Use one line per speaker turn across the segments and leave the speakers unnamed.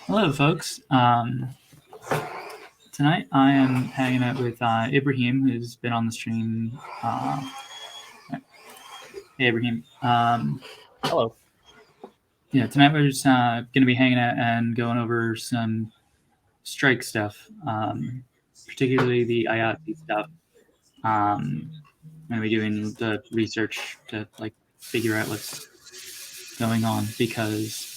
Hello, folks. Tonight I am hanging out with Ibrahim, who's been on the stream. Hey, Ibrahim.
Hello.
Yeah, tonight we're just going to be hanging out and going over some strike stuff, particularly the IATSE stuff. I'm going to be doing the research to figure out what's going on because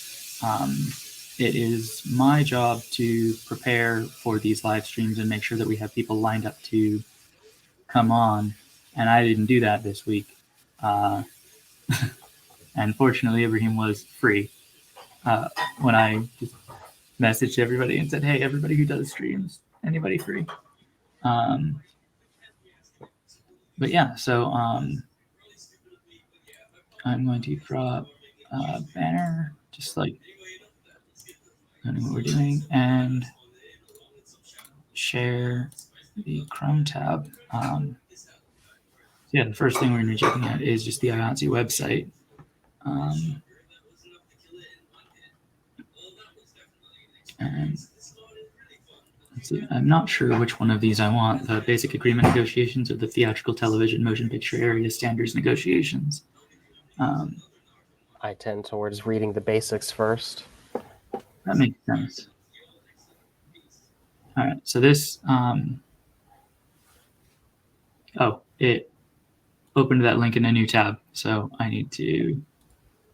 it is my job to prepare for these live streams and make sure that we have people lined up to come on, and I didn't do that this week. And fortunately, Ibrahim was free when I just messaged everybody and said, "Hey, everybody who does streams, anybody free?" But yeah, so I'm going to drop a banner, just like knowing what we're doing, and share the Chrome tab. Yeah, the first thing we're going to be checking out is just the IATSE website. And let's see, I'm not sure which one of these I want, the basic agreement negotiations or the theatrical television motion picture area standards negotiations.
I tend towards reading the basics first.
That makes sense. All right, so this, it opened that link in a new tab, so I need to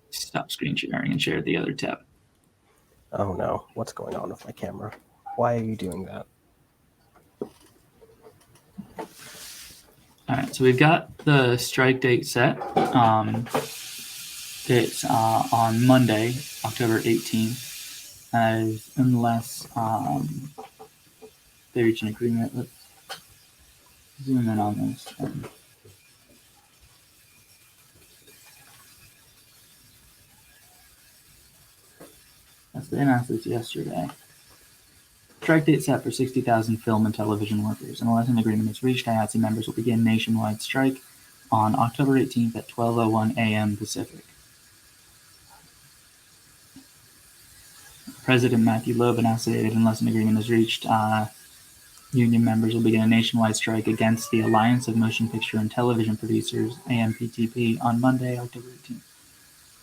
stop screen sharing and share the other tab.
Oh no, what's going on with my camera? Why are you doing that?
All right, so we've got the strike date set. It's on Monday, October 18th, unless they reach an agreement. Let's zoom in on this. Yes, they announced this yesterday. Strike date set for 60,000 film and television workers. Unless an agreement is reached, IATSE members will begin nationwide strike on October 18th at 12:01 a.m. Pacific. President Matthew Loeb announced today that unless an agreement is reached, union members will begin a nationwide strike against the Alliance of Motion Picture and Television Producers, AMPTP, on Monday, October 18th.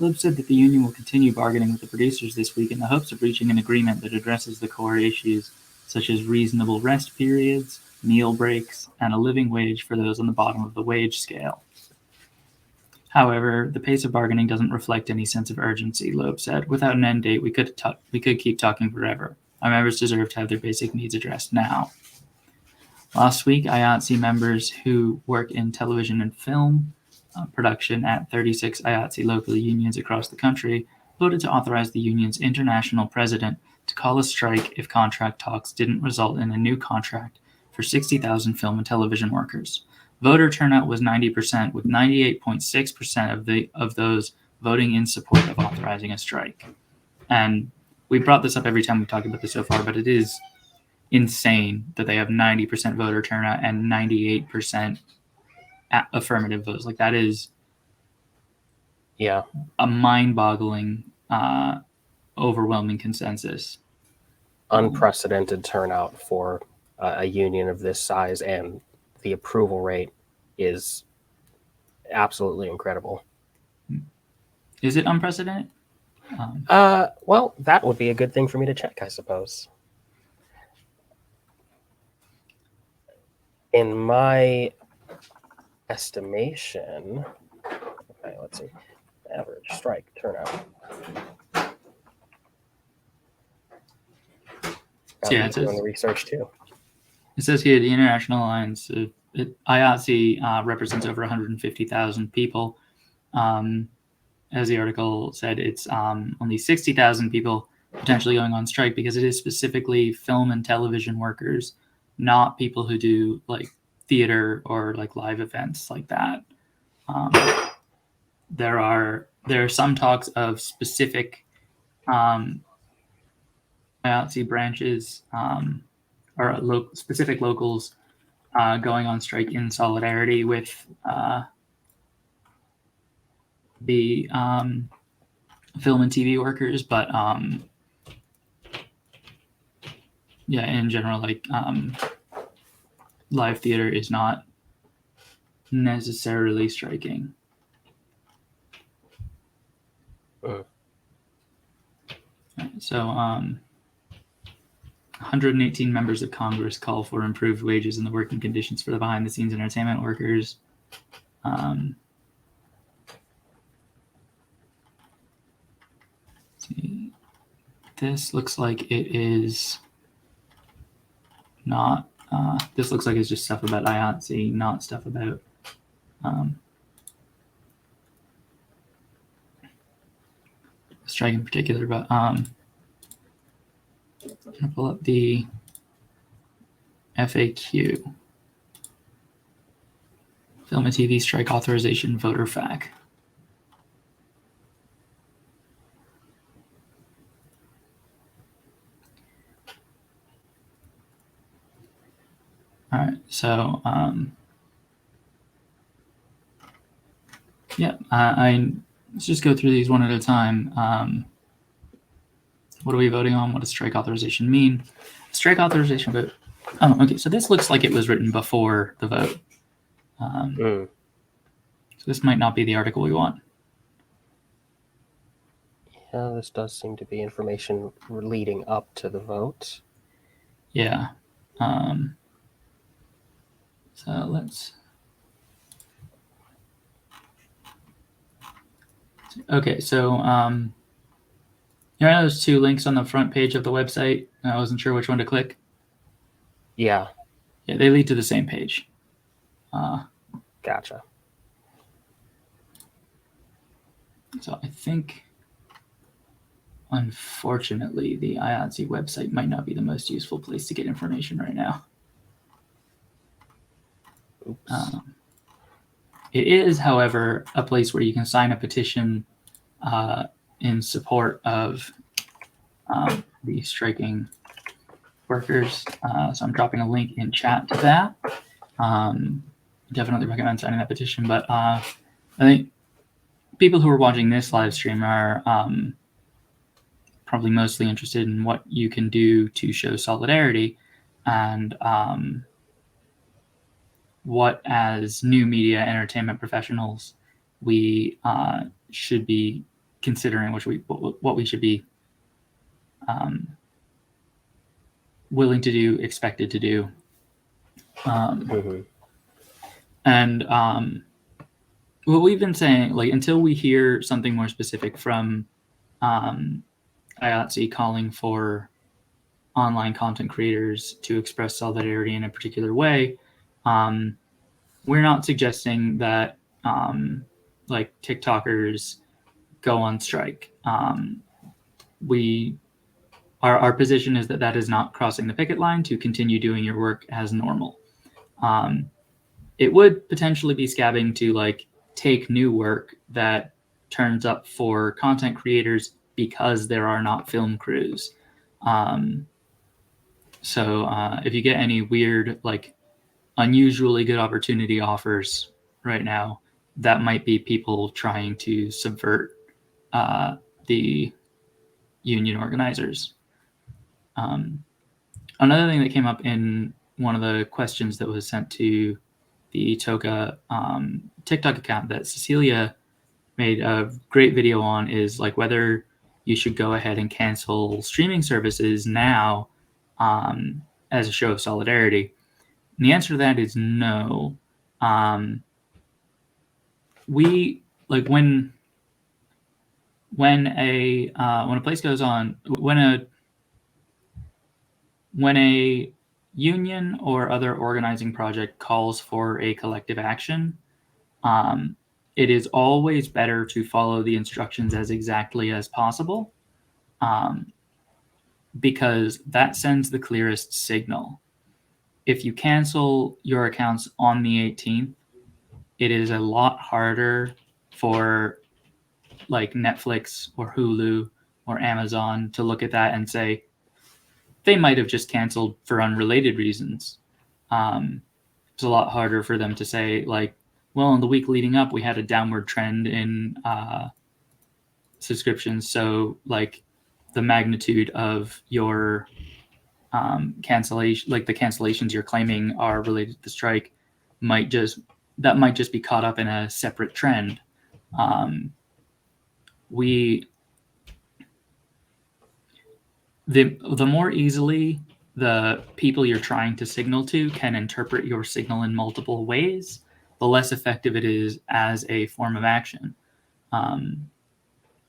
Loeb said that the union will continue bargaining with the producers this week in the hopes of reaching an agreement that addresses the core issues such as reasonable rest periods, meal breaks, and a living wage for those on the bottom of the wage scale. However, the pace of bargaining doesn't reflect any sense of urgency, Loeb said. Without an end date, we could keep talking forever. Our members deserve to have their basic needs addressed now. Last week, IATSE members who work in television and film production at 36 IATSE local unions across the country voted to authorize the union's international president to call a strike if contract talks didn't result in a new contract for 60,000 film and television workers. Voter turnout was 90%, with 98.6% of those voting in support of authorizing a strike. And we brought this up every time we've talked about this so far, but it is insane that they have 90% voter turnout and 98% affirmative votes. Like, that is a mind-boggling, overwhelming consensus.
Unprecedented turnout for a union of this size, and the approval rate is absolutely incredible.
Is it unprecedented?
Well, that would be a good thing for me to check, I suppose. In my estimation, okay, let's see, average strike turnout.
Yeah, it says,
doing the research too.
It says here the International Alliance, IATSE represents over 150,000 people. As the article said, it's only 60,000 people potentially going on strike because it is specifically film and television workers, not people who do like theater or like live events like that. There are some talks of specific IATSE branches or specific locals going on strike in solidarity with the film and TV workers, but yeah, in general, like live theater is not necessarily striking. So 118 members of Congress call for improved wages and the working conditions for the behind-the-scenes entertainment workers. See, this looks like it is not. This looks like it's just stuff about IATSE, not stuff about strike in particular. But I'm gonna pull up the FAQ. Film and TV strike authorization voter FAQ. All right, so yeah, let's just go through these one at a time. What are we voting on? What does strike authorization mean? Strike authorization vote. Oh, okay. So this looks like it was written before the vote. So this might not be the article we want.
Yeah, this does seem to be information leading up to the vote.
Yeah. So let's. Okay, so there's two links on the front page of the website. I wasn't sure which one to click.
Yeah.
Yeah, they lead to the same page.
Gotcha.
So I think, unfortunately, the IATSE website might not be the most useful place to get information right now.
Oops.
It is, however, a place where you can sign a petition in support of the striking workers. So I'm dropping a link in chat to that. Definitely recommend signing that petition. But I think people who are watching this live stream are probably mostly interested in what you can do to show solidarity and what, as new media entertainment professionals, we should be considering, what we should be willing to do, expected to do. And what we've been saying, like, until we hear something more specific from IATSE calling for online content creators to express solidarity in a particular way, we're not suggesting that like TikTokers go on strike. Our position is that is not crossing the picket line to continue doing your work as normal. It would potentially be scabbing to like take new work that turns up for content creators because there are not film crews. So if you get any weird, like unusually good opportunity offers right now, that might be people trying to subvert the union organizers. Another thing that came up in one of the questions that was sent to the Toka TikTok account that Cecilia made a great video on is like whether you should go ahead and cancel streaming services now as a show of solidarity. And the answer to that is no. We like when a place goes on, when a union or other organizing project calls for a collective action, it is always better to follow the instructions as exactly as possible, because that sends the clearest signal. If you cancel your accounts on the 18th, it is a lot harder for like Netflix or Hulu or Amazon to look at that and say, they might have just canceled for unrelated reasons. It's a lot harder for them to say, like, well, in the week leading up, we had a downward trend in subscriptions. So, like, the magnitude of your cancellation, like the cancellations you're claiming are related to the strike, might just be caught up in a separate trend. The more easily the people you're trying to signal to can interpret your signal in multiple ways, the less effective it is as a form of action.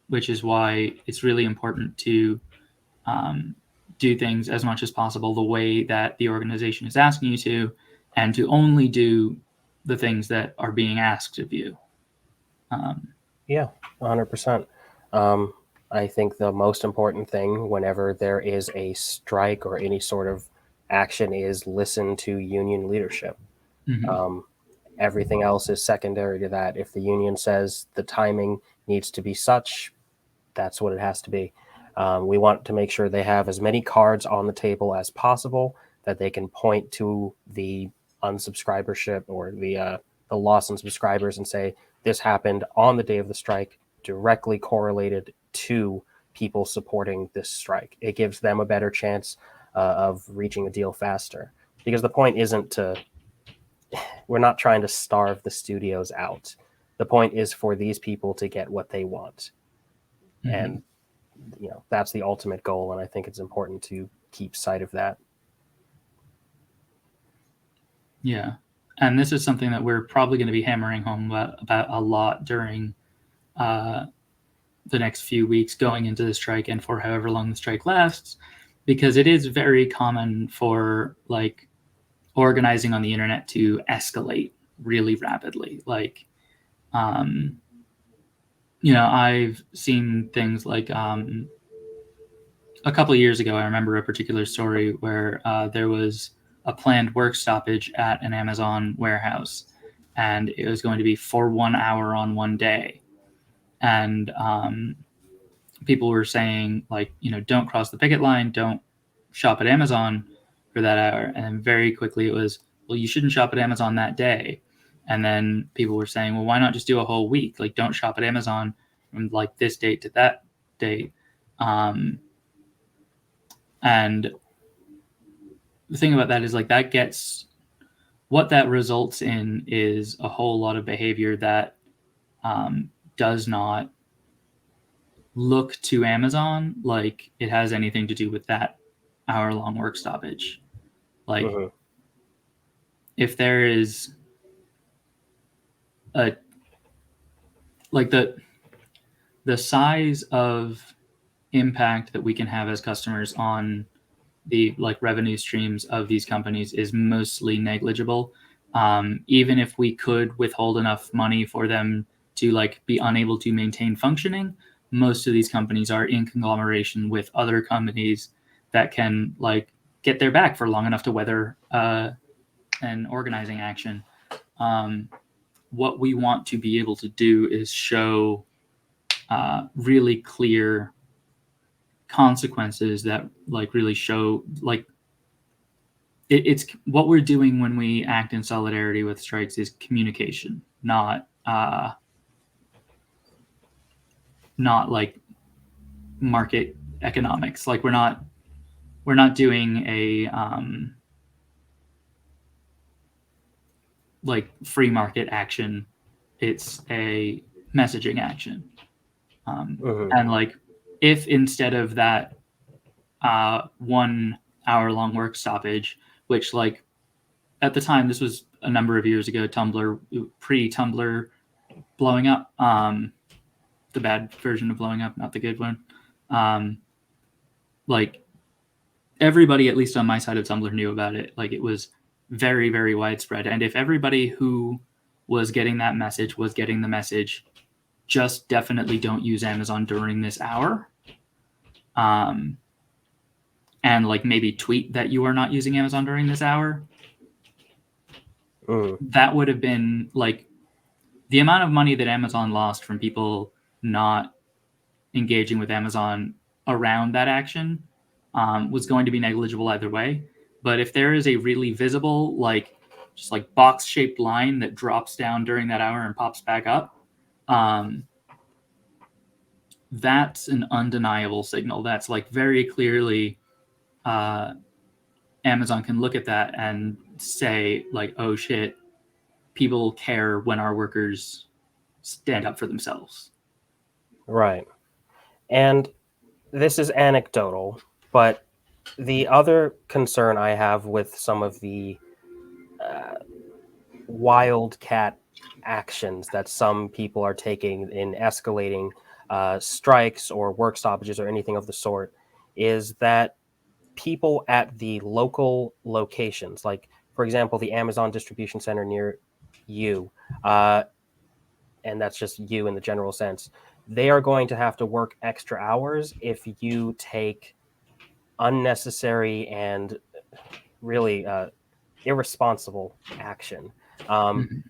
Which is why it's really important to do things as much as possible the way that the organization is asking you to, and to only do the things that are being asked of you.
Yeah, 100%. I think the most important thing whenever there is a strike or any sort of action is listen to union leadership.
Mhm.
Everything else is secondary to that. If the union says the timing needs to be such, that's what it has to be. We want to make sure they have as many cards on the table as possible that they can point to the unsubscribership or the loss in subscribers and say, this happened on the day of the strike, directly correlated to people supporting this strike. It gives them a better chance of reaching a deal faster. Because the point isn't we're not trying to starve the studios out. The point is for these people to get what they want.
Mhm.
And that's the ultimate goal, and I think it's important to keep sight of that.
Yeah, and this is something that we're probably going to be hammering home about a lot during the next few weeks going into the strike and for however long the strike lasts, because it is very common for like organizing on the internet to escalate really rapidly. Like, I've seen things like a couple of years ago, I remember a particular story where there was a planned work stoppage at an Amazon warehouse, and it was going to be for 1 hour on one day. And people were saying, like, don't cross the picket line, don't shop at Amazon for that hour. And then very quickly it was, well, you shouldn't shop at Amazon that day. And then people were saying, well, why not just do a whole week? Like, don't shop at Amazon from like this date to that date. And the thing about that is, like, what that results in is a whole lot of behavior that does not look to Amazon like it has anything to do with that hour-long work stoppage. Like, if there is a like the size of impact that we can have as customers on the like revenue streams of these companies is mostly negligible. Even if we could withhold enough money for them to like be unable to maintain functioning, most of these companies are in conglomeration with other companies that can like get their back for long enough to weather an organizing action. What we want to be able to do is show really clear consequences that like really show like it's what we're doing when we act in solidarity with strikes is communication, not like market economics. Like, we're not doing a like free market action. It's a messaging action. And like, if instead of that 1 hour long work stoppage, which like at the time, this was a number of years ago, Tumblr, pre-Tumblr blowing up, the bad version of blowing up, not the good one. Like, everybody, at least on my side of Tumblr, knew about it. Like, it was very, very widespread. And if everybody who was getting that message was getting the message, just definitely don't use Amazon during this hour, and like maybe tweet that you are not using Amazon during this hour, that would have been like the amount of money that Amazon lost from people not engaging with Amazon around that action was going to be negligible either way. But if there is a really visible, like, just like box shaped line that drops down during that hour and pops back up, that's an undeniable signal. That's like very clearly Amazon can look at that and say, like, oh shit, people care when our workers stand up for themselves.
Right. And this is anecdotal, but the other concern I have with some of the wildcat actions that some people are taking in escalating strikes or work stoppages or anything of the sort is that people at the local locations, like, for example, the Amazon distribution center near you, uh, and that's just you in the general sense, they are going to have to work extra hours if you take unnecessary and really irresponsible action.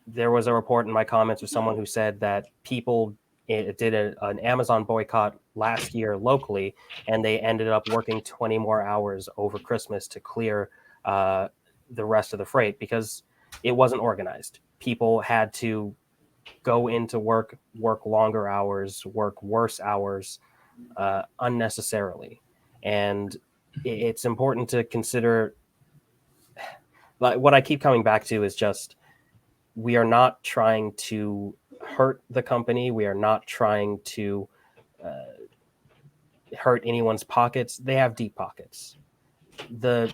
There was a report in my comments of someone who said that people did an Amazon boycott last year locally, and they ended up working 20 more hours over Christmas to clear the rest of the freight because it wasn't organized. People had to go into work, work longer hours, work worse hours unnecessarily. And it's important to consider, like, what I keep coming back to is just we are not trying to hurt the company. We are not trying to hurt anyone's pockets. They have deep pockets. The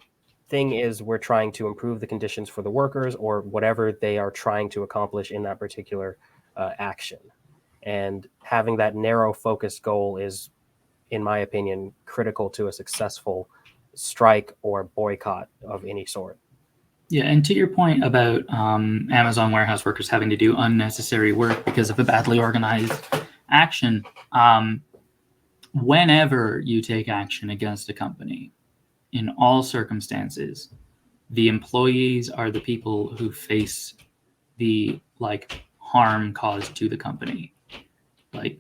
thing is, we're trying to improve the conditions for the workers or whatever they are trying to accomplish in that particular action. And having that narrow focused goal is, in my opinion, critical to a successful strike or boycott of any sort.
Yeah, and to your point about Amazon warehouse workers having to do unnecessary work because of a badly organized action, whenever you take action against a company, in all circumstances, the employees are the people who face the harm caused to the company. Like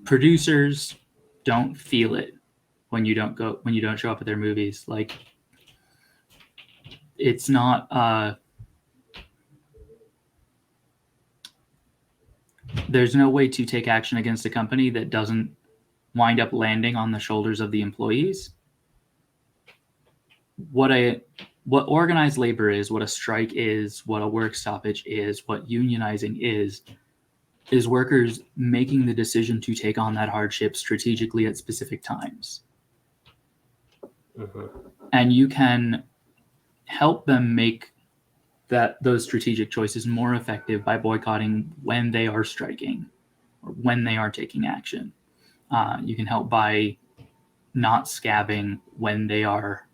producers don't feel it when you don't show up at their movies. Like, it's not there's no way to take action against a company that doesn't wind up landing on the shoulders of the employees. What organized labor is, what a strike is, what a work stoppage is, what unionizing is workers making the decision to take on that hardship strategically at specific times.
Mm-hmm.
And you can help them make those strategic choices more effective by boycotting when they are striking or when they are taking action. You can help by not scabbing when they are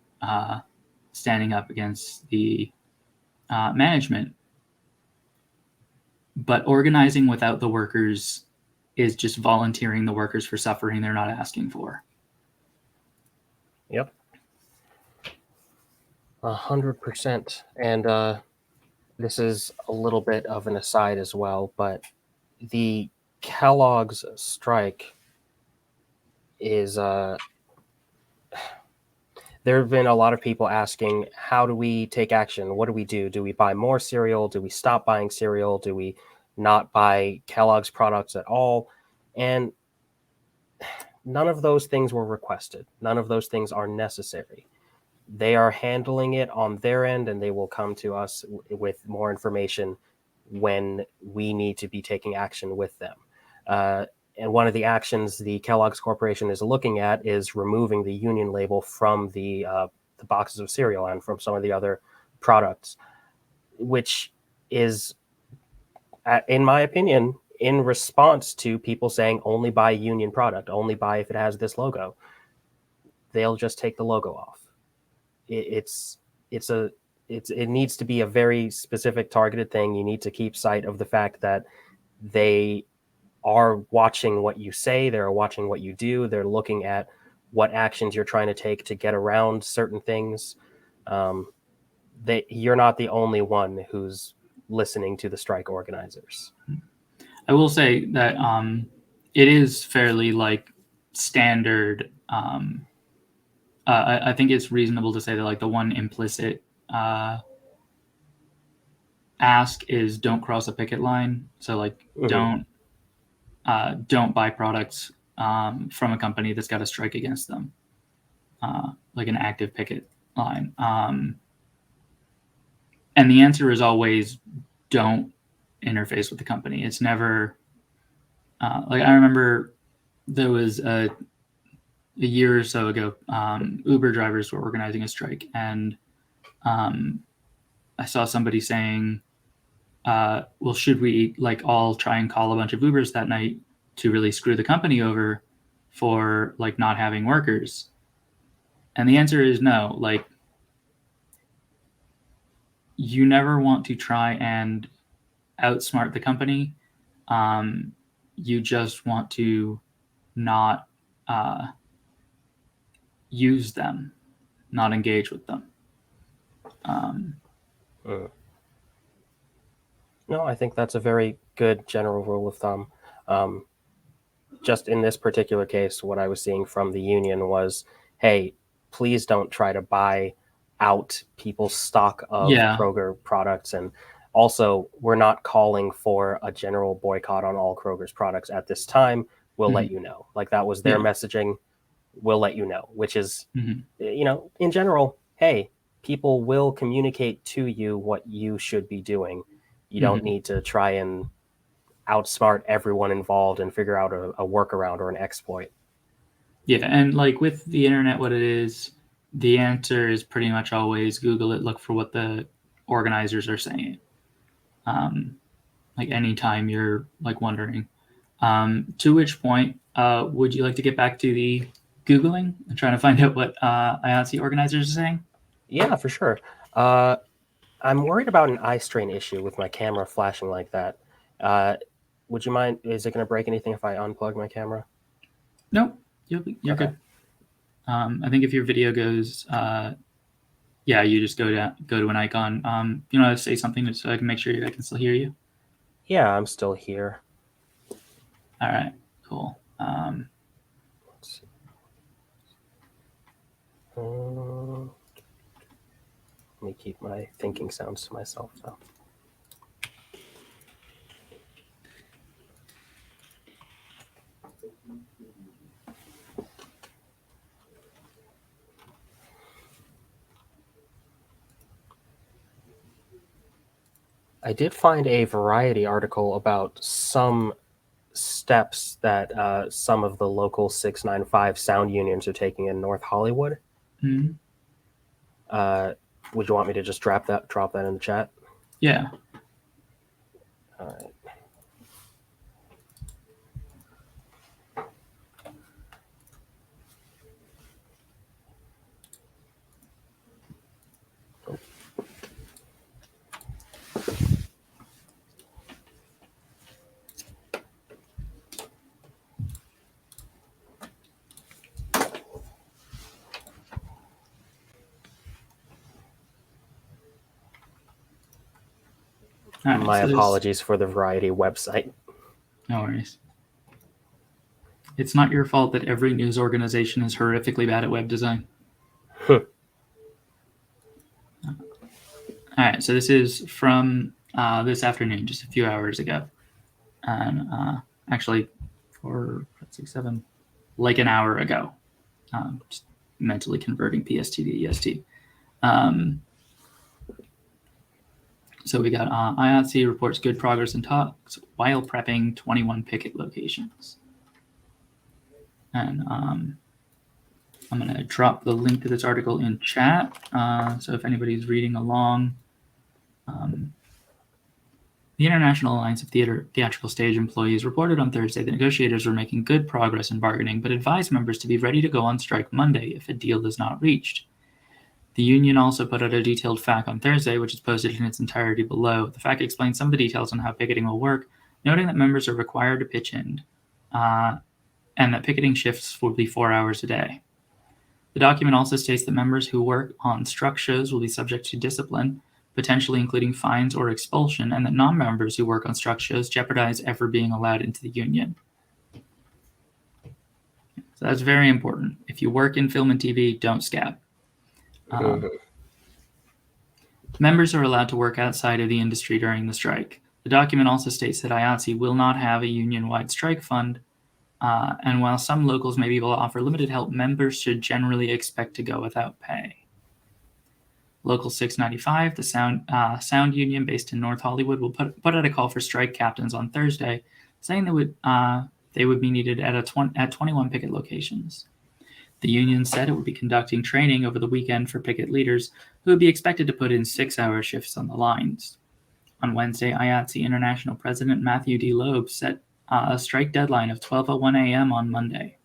standing up against the management. But organizing without the workers is just volunteering the workers for suffering they're not asking for.
Yep. 100%. And this is a little bit of an aside as well, but the Kellogg's strike is there have been a lot of people asking, how do we take action? What do we do? Do we buy more cereal? Do we stop buying cereal? Do we not buy Kellogg's products at all? And none of those things were requested. None of those things are necessary. They are handling it on their end, and they will come to us with more information when we need to be taking action with them. And one of the actions the Kellogg's Corporation is looking at is removing the union label from the boxes of cereal and from some of the other products, which is, in my opinion, in response to people saying only buy union product, only buy if it has this logo. They'll just take the logo off. It needs to be a very specific targeted thing. You need to keep sight of the fact that they are watching what you say, they're watching what you do, they're looking at what actions you're trying to take to get around certain things. You're not the only one who's listening to the strike organizers.
I will say that it is fairly standard. I think it's reasonable to say that the one implicit ask is don't cross a picket line. So don't buy products from a company that's got a strike against them. like an active picket line. And the answer is always don't interface with the company. It's never like I remember there was a year or so ago, Uber drivers were organizing a strike, and I saw somebody saying, well, should we like all try and call a bunch of Ubers that night to really screw the company over for like not having workers? And the answer is no. Like, you never want to try and outsmart the company. You just want to not use them, not engage with them.
No, I think that's a very good general rule of thumb. Just in this particular case, what I was seeing from the union was, hey, please don't try to buy out people's stock of Kroger products. And also, we're not calling for a general boycott on all Kroger's products at this time. We'll let you know. Like, that was their messaging. We'll let you know, which is, you know, in general, hey, people will communicate to you what you should be doing. You don't need to try and outsmart everyone involved and figure out a workaround or an exploit.
Yeah, and like with the internet, what it is, the answer is pretty much always Google it, look for what the organizers are saying. Like anytime you're like wondering. To which point, would you like to get back to the Googling and trying to find out what IATSE organizers are saying?
Yeah, for sure. I'm worried about an eye strain issue with my camera flashing like that. Would you mind? Is it going to break anything if I unplug my camera?
Nope, you're okay. Good. I think if your video goes, you just go to an icon. You know, say something so I can make sure I can still hear you.
Yeah, I'm still here.
All right, cool.
Let's see. Let me keep my thinking sounds to myself, though. I did find a Variety article about some steps that some of the local 695 sound unions are taking in North Hollywood.
Mm-hmm.
Would you want me to just drop that in the chat?
Yeah.
All right. Right, my apologies for the Variety website.
No worries. It's not your fault that every news organization is horrifically bad at web design. All right, so this is from this afternoon, just a few hours ago. And actually, for 6, 7, like an hour ago. Just mentally converting PST to EST. So we got IATSE reports good progress in talks while prepping 21 picket locations. And I'm going to drop the link to this article in chat. So if anybody's reading along, the International Alliance of Theatrical Stage Employees reported on Thursday that negotiators were making good progress in bargaining, but advised members to be ready to go on strike Monday if a deal is not reached. The union also put out a detailed FAQ on Thursday, which is posted in its entirety below. The FAQ explains some of the details on how picketing will work, noting that members are required to pitch in, and that picketing shifts will be 4 hours a day. The document also states that members who work on struck shows will be subject to discipline, potentially including fines or expulsion, and that non-members who work on struck shows jeopardize ever being allowed into the union. So that's very important. If you work in film and TV, don't scab. Members are allowed to work outside of the industry during the strike. The document also states that IATSE will not have a union-wide strike fund, And while some locals may be able to offer limited help, members should generally expect to go without pay. Local 695, the sound union based in North Hollywood, will put out a call for strike captains on Thursday, saying they would be needed at 21 picket locations. The union said it would be conducting training over the weekend for picket leaders who would be expected to put in 6-hour shifts on the lines. On Wednesday, IATSE International President Matthew D. Loeb set a strike deadline of 12:01 a.m. on Monday.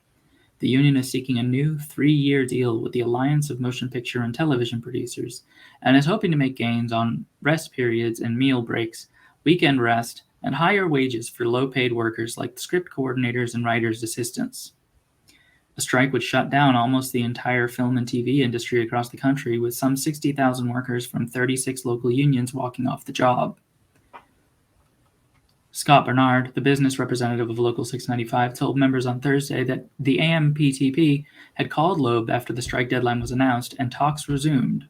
The union is seeking a new 3-year deal with the Alliance of Motion Picture and Television Producers and is hoping to make gains on rest periods and meal breaks, weekend rest, and higher wages for low-paid workers like script coordinators and writers' assistants. A strike would shut down almost the entire film and TV industry across the country, with some 60,000 workers from 36 local unions walking off the job. Scott Bernard, the business representative of Local 695, told members on Thursday that the AMPTP had called Loeb after the strike deadline was announced and talks resumed.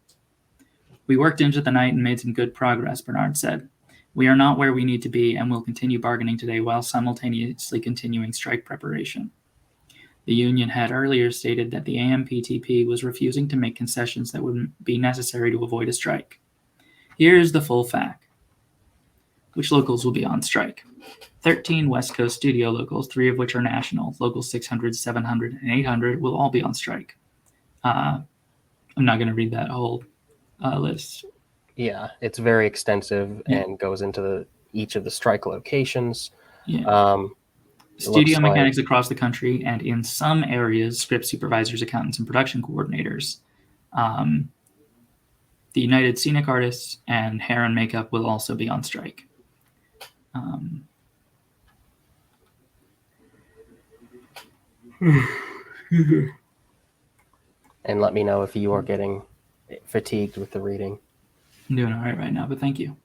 "We worked into the night and made some good progress," Bernard said. "We are not where we need to be and will continue bargaining today while simultaneously continuing strike preparation." The union had earlier stated that the AMPTP was refusing to make concessions that would be necessary to avoid a strike. Here's the full fact. Which locals will be on strike? 13 West Coast studio locals, 3 of which are national. Locals 600, 700, and 800 will all be on strike. I'm not going to read that whole list.
Yeah, it's very extensive and goes into each of the strike locations.
Yeah. Studio mechanics across the country, and in some areas, script supervisors, accountants, and production coordinators. The United Scenic Artists and Hair and Makeup will also be on strike.
And let me know if you are getting fatigued with the reading.
I'm doing all right now, but thank you.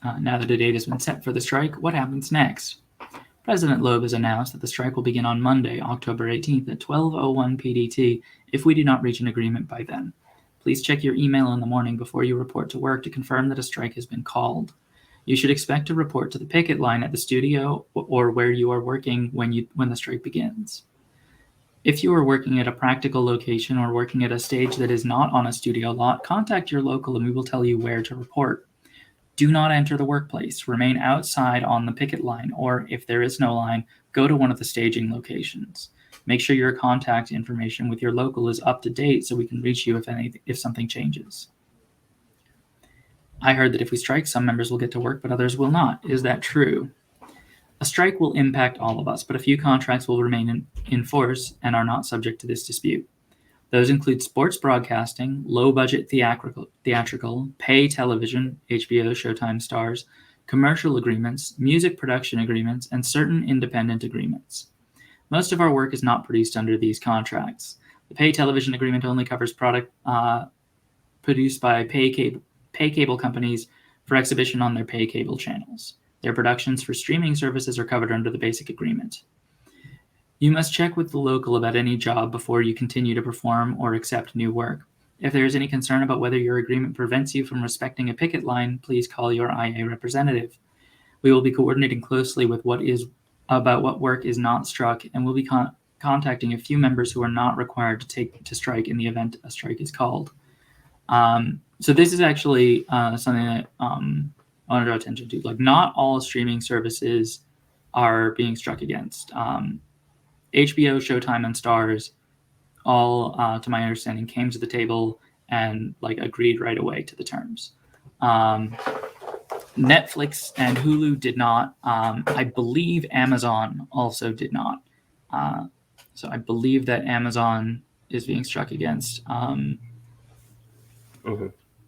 Now that a date has been set for the strike, what happens next? President Loeb has announced that the strike will begin on Monday, October 18th at 12:01 PDT if we do not reach an agreement by then. Please check your email in the morning before you report to work to confirm that a strike has been called. You should expect to report to the picket line at the studio or where you are working when the strike begins. If you are working at a practical location or working at a stage that is not on a studio lot, contact your local and we will tell you where to report. Do not enter the workplace. Remain outside on the picket line, or if there is no line, go to one of the staging locations. Make sure your contact information with your local is up to date so we can reach you if something changes. I heard that if we strike, some members will get to work, but others will not. Is that true? A strike will impact all of us, but a few contracts will remain in force and are not subject to this dispute. Those include sports broadcasting, low-budget theatrical, pay television, HBO, Showtime, Stars, commercial agreements, music production agreements, and certain independent agreements. Most of our work is not produced under these contracts. The pay television agreement only covers product produced by pay cable companies for exhibition on their pay cable channels. Their productions for streaming services are covered under the basic agreement. You must check with the local about any job before you continue to perform or accept new work. If there is any concern about whether your agreement prevents you from respecting a picket line, please call your IA representative. We will be coordinating closely with what work is not struck, and we'll be contacting a few members who are not required to strike in the event a strike is called. So this is actually something that I want to draw attention to. Like, not all streaming services are being struck against. HBO, Showtime, and Stars all, to my understanding, came to the table and agreed right away to the terms. Netflix and Hulu did not. I believe Amazon also did not. So I believe that Amazon is being struck against.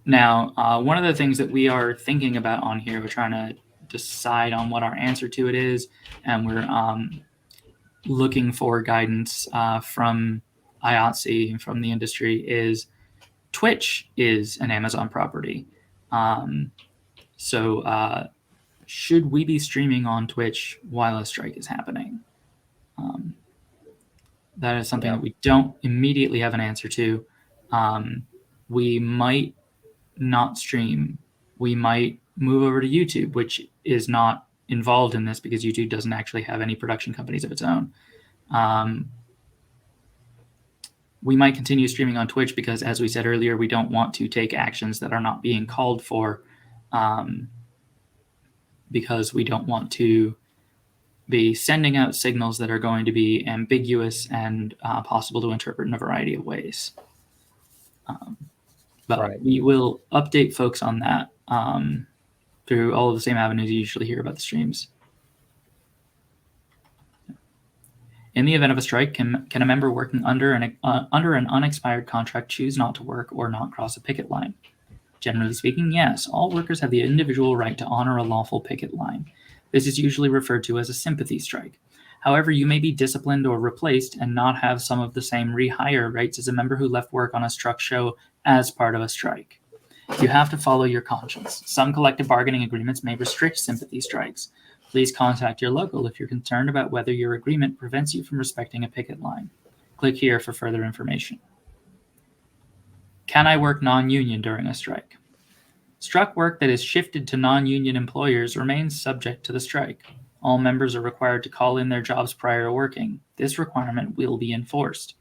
Now, one of the things that we are thinking about on here, we're trying to decide on what our answer to it is, and we're looking for guidance from IATSE and from the industry, is Twitch is an Amazon property. So should we be streaming on Twitch while a strike is happening? That is something that we don't immediately have an answer to. We might not stream. We might move over to YouTube, which is not involved in this because YouTube doesn't actually have any production companies of its own. We might continue streaming on Twitch because, as we said earlier, we don't want to take actions that are not being called for, because we don't want to be sending out signals that are going to be ambiguous and possible to interpret in a variety of ways. But
Right.
we will update folks on that through all of the same avenues you usually hear about the streams. In the event of a strike, can a member working under an unexpired contract choose not to work or not cross a picket line? Generally speaking, yes. All workers have the individual right to honor a lawful picket line. This is usually referred to as a sympathy strike. However, you may be disciplined or replaced and not have some of the same rehire rights as a member who left work on a struck show as part of a strike. You have to follow your conscience. Some collective bargaining agreements may restrict sympathy strikes. Please contact your local if you're concerned about whether your agreement prevents you from respecting a picket line. Click here for further information. Can I work non-union during a strike? Struck work that is shifted to non-union employers remains subject to the strike. All members are required to call in their jobs prior to working. This requirement will be enforced.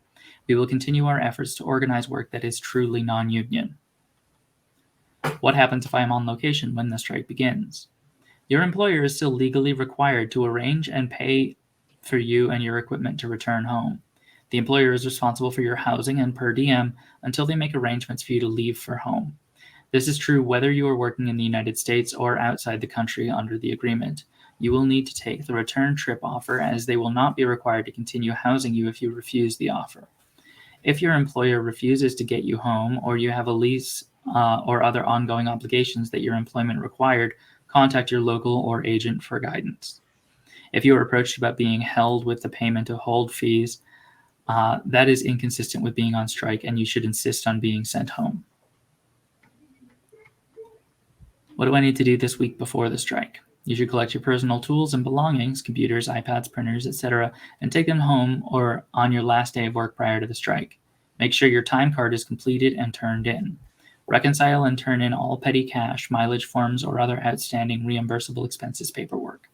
We will continue our efforts to organize work that is truly non-union. What happens if I am on location when the strike begins? Your employer is still legally required to arrange and pay for you and your equipment to return home. The employer is responsible for your housing and per diem until they make arrangements for you to leave for home. This is true whether you are working in the United States or outside the country under the agreement. You will need to take the return trip offer, as they will not be required to continue housing you if you refuse the offer. If your employer refuses to get you home, or you have a lease or other ongoing obligations that your employment required, contact your local or agent for guidance. If you are approached about being held with the payment of hold fees, that is inconsistent with being on strike, and you should insist on being sent home. What do I need to do this week before the strike? You should collect your personal tools and belongings, computers, iPads, printers, etc., and take them home or on your last day of work prior to the strike. Make sure your time card is completed and turned in. Reconcile and turn in all petty cash, mileage forms, or other outstanding reimbursable expenses paperwork.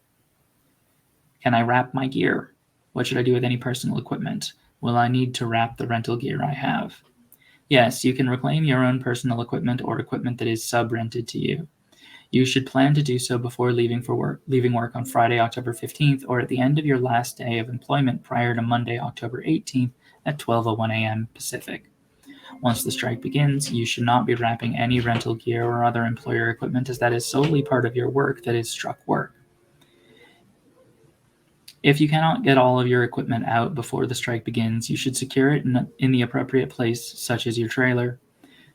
Can I wrap my gear? What should I do with any personal equipment? Will I need to wrap the rental gear I have? Yes, you can reclaim your own personal equipment or equipment that is sub-rented to you. You should plan to do so before leaving work on Friday, October 15th, or at the end of your last day of employment prior to Monday, October 18th at 12:01 a.m. Pacific. Once the strike begins, you should not be wrapping any rental gear or other employer equipment, as that is solely part of your work that is struck work. If you cannot get all of your equipment out before the strike begins, you should secure it in the appropriate place, such as your trailer.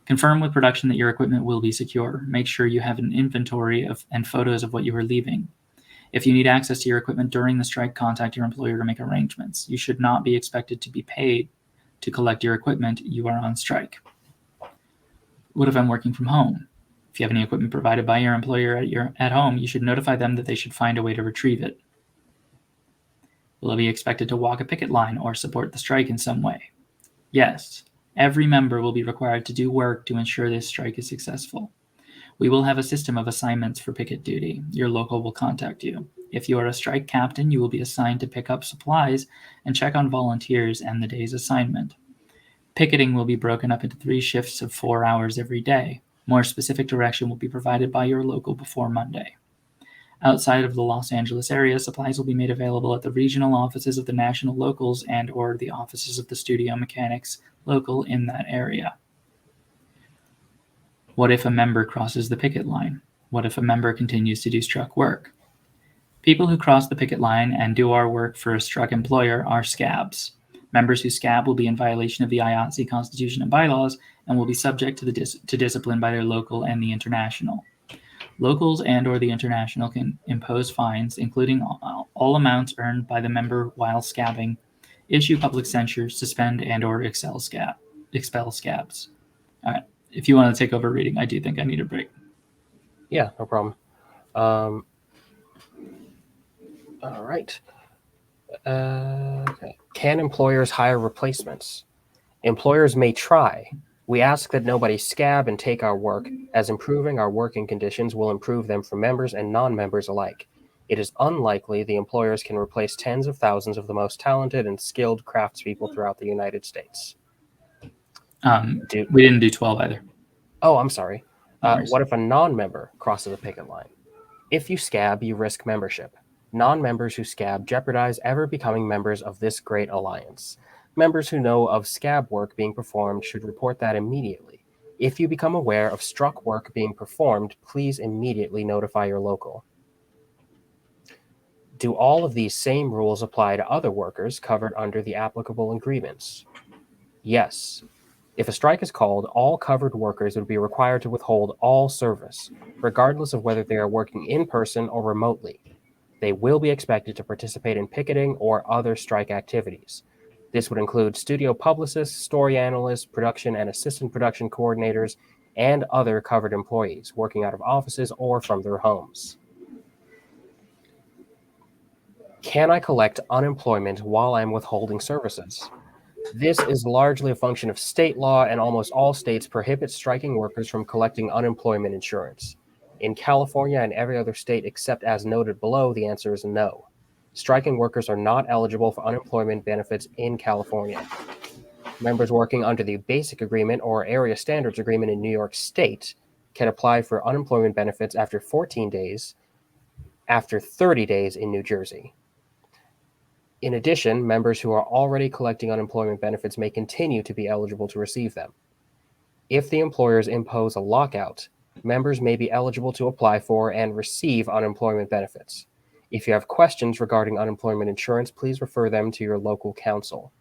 Confirm with production that your equipment will be secure. Make sure you have an inventory and photos of what you are leaving. If you need access to your equipment during the strike, contact your employer to make arrangements. You should not be expected to be paid to collect your equipment. You are on strike. What if I'm working from home? If you have any equipment provided by your employer at home, you should notify them that they should find a way to retrieve it. Will I be expected to walk a picket line or support the strike in some way? Yes. Every member will be required to do work to ensure this strike is successful. We will have a system of assignments for picket duty. Your local will contact you. If you are a strike captain, you will be assigned to pick up supplies and check on volunteers and the day's assignment. Picketing will be broken up into 3 shifts of 4 hours every day. More specific direction will be provided by your local before Monday. Outside of the Los Angeles area, supplies will be made available at the regional offices of the national locals and or the offices of the studio mechanics local in that area. What if a member crosses the picket line? What if a member continues to do struck work? People who cross the picket line and do our work for a struck employer are scabs. Members who scab will be in violation of the IATSE Constitution and bylaws and will be subject to discipline by their local and the international. Locals and or the international can impose fines, including all amounts earned by the member while scabbing, issue public censure, suspend and or expel scabs. All right. If you want to take over reading, I do think I need a break.
Yeah, no problem. All right. Okay. Can employers hire replacements? Employers may try. We ask that nobody scab and take our work, as improving our working conditions will improve them for members and non-members alike. It is unlikely the employers can replace tens of thousands of the most talented and skilled craftspeople throughout the United States.
We didn't do 12 either.
Oh, I'm sorry.
No worries.
What if a non-member crosses a picket line? If you scab, you risk membership. Non-members who scab jeopardize ever becoming members of this great alliance. Members who know of scab work being performed should report that immediately. If you become aware of struck work being performed, please immediately notify your local. Do all of these same rules apply to other workers covered under the applicable agreements? Yes. If a strike is called, all covered workers would be required to withhold all service, regardless of whether they are working in person or remotely. They will be expected to participate in picketing or other strike activities. This would include studio publicists, story analysts, production and assistant production coordinators, and other covered employees working out of offices or from their homes. Can I collect unemployment while I'm withholding services? This is largely a function of state law, and almost all states prohibit striking workers from collecting unemployment insurance. In California and every other state except as noted below, the answer is no. Striking workers are not eligible for unemployment benefits in California. Members working under the Basic Agreement or Area Standards Agreement in New York State can apply for unemployment benefits after 14 days, after 30 days in New Jersey. In addition, members who are already collecting unemployment benefits may continue to be eligible to receive them. If the employers impose a lockout, members may be eligible to apply for and receive unemployment benefits. If you have questions regarding unemployment insurance, please refer them to your local council.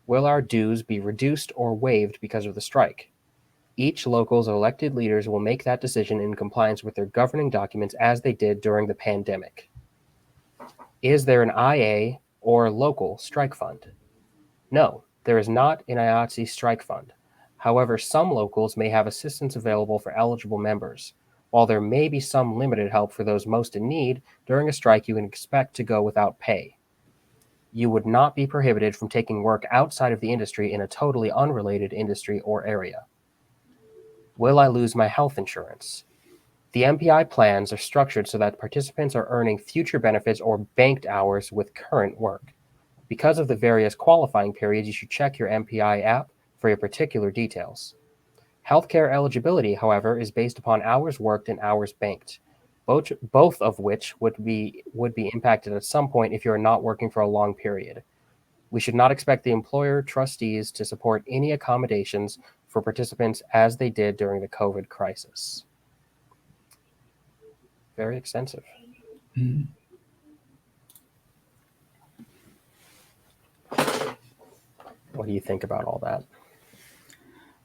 Will our dues be reduced or waived because of the strike? Each local's elected leaders will make that decision in compliance with their governing documents as they did during the pandemic. Is there an IA or local strike fund? No, there is not an IATSE strike fund. However, some locals may have assistance available for eligible members. While there may be some limited help for those most in need, during a strike you can expect to go without pay. You would not be prohibited from taking work outside of the industry in a totally unrelated industry or area. Will I lose my health insurance? The MPI plans are structured so that participants are earning future benefits or banked hours with current work. Because of the various qualifying periods, you should check your MPI app for your particular details. Healthcare eligibility, however, is based upon hours worked and hours banked, both of which would be impacted at some point if you are not working for a long period. We should not expect the employer trustees to support any accommodations for participants as they did during the COVID crisis. Very extensive. What do you think about all that?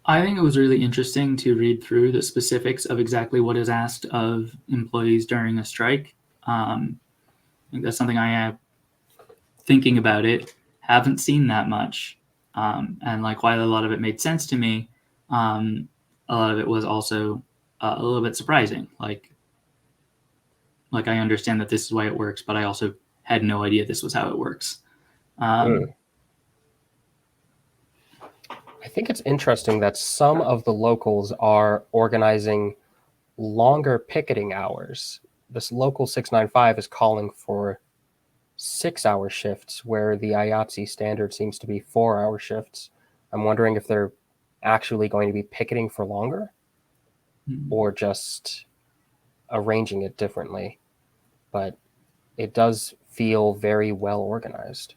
I think it was really interesting to read through the specifics of exactly what is asked of employees during a strike. I think that's something I have, thinking about it, haven't seen that much. And like, while a lot of it made sense to me, a lot of it was also a little bit surprising. Like I understand that this is why it works, but I also had no idea this was how it works.
I think it's interesting that some of the locals are organizing longer picketing hours. This local 695 is calling for 6-hour shifts, where the IATSE standard seems to be 4-hour shifts. I'm wondering if they're actually going to be picketing for longer or just arranging it differently. But it does feel very well organized.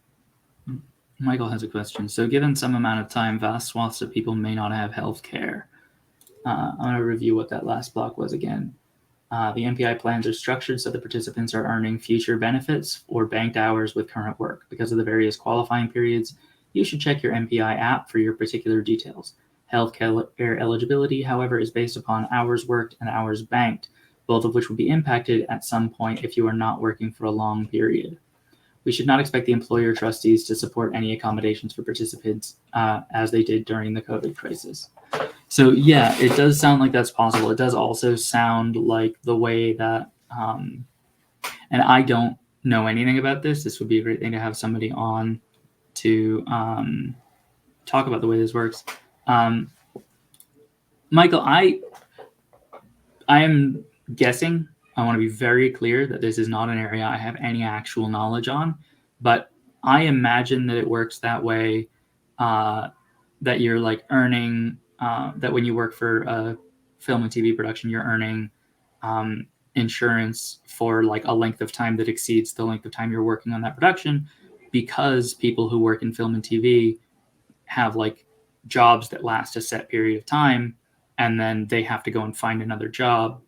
Michael has a question. So given some amount of time, vast swaths of people may not have health care. I'm going to review what that last block was again. The MPI plans are structured so the participants are earning future benefits or banked hours with current work. Because of the various qualifying periods, you should check your MPI app for your particular details. Healthcare eligibility, however, is based upon hours worked and hours banked, both of which will be impacted at some point if you are not working for a long period. We should not expect the employer trustees to support any accommodations for participants as they did during the COVID crisis. So yeah, it does sound like that's possible. It does also sound like the way that, and I don't know anything about this. This would be a great thing to have somebody on to talk about the way this works. Michael, I am guessing I want to be very clear that this is not an area I have any actual knowledge on, but I imagine that it works that way, that you're like earning, that when you work for a film and TV production, you're earning insurance for like a length of time that exceeds the length of time you're working on that production, because people who work in film and TV have like jobs that last a set period of time, and then they have to go and find another job.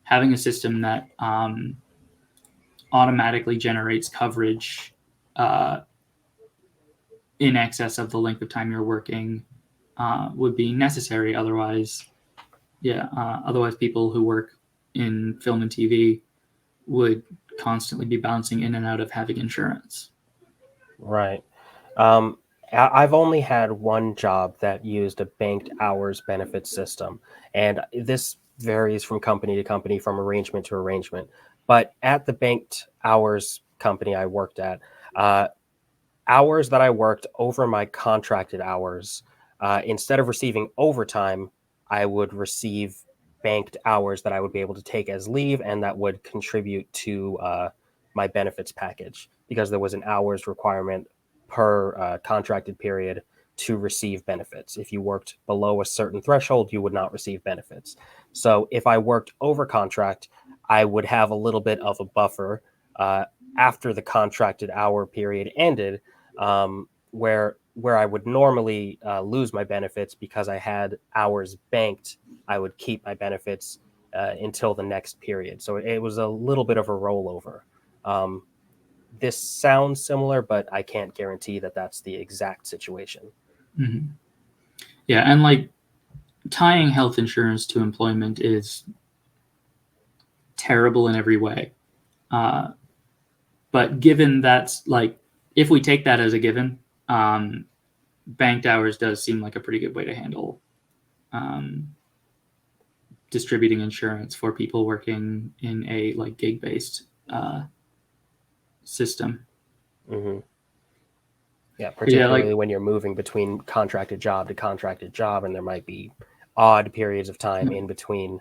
Having a system that automatically generates coverage in excess of the length of time you're working would be necessary. Otherwise, otherwise people who work in film and TV would constantly be bouncing in and out of having insurance.
Right. I've only had one job that used a banked hours benefit system, and this varies from company to company, from arrangement to arrangement. But at the banked hours company I worked at, hours that I worked over my contracted hours, instead of receiving overtime, I would receive banked hours that I would be able to take as leave, and that would contribute to my benefits package, because there was an hours requirement per contracted period to receive benefits. If you worked below a certain threshold, you would not receive benefits. So if I worked over contract, I would have a little bit of a buffer after the contracted hour period ended, where I would normally lose my benefits because I had hours banked. I would keep my benefits until the next period. So it was a little bit of a rollover. This sounds similar, but I can't guarantee that that's the exact situation.
Mm-hmm. Yeah, and like tying health insurance to employment is terrible in every way. But given that's like, if we take that as a given, banked hours does seem like a pretty good way to handle distributing insurance for people working in a like gig-based system.
Mm-hmm. Yeah, particularly when you're moving between contracted job to contracted job, and there might be odd periods of time in between